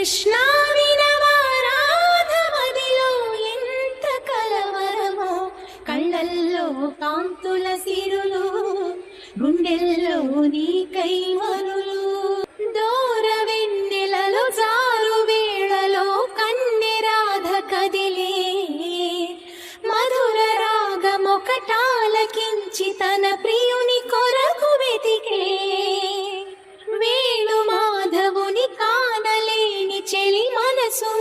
కృష్ణా వినవారాధమదిలో ఎంత కలవరమో, కళ్ళల్లో కాంతుల సిరులు, గుండెల్లో నీ కైవరులు. దూర వెన్నెలలో జారు వేళలో కన్నెరాధ కదిలే, మధుర రాగమొకటాలకించి తన ప్రియుని కొరకు వెతికే. వేణు మాధవుని కానలేని చెలి మనసు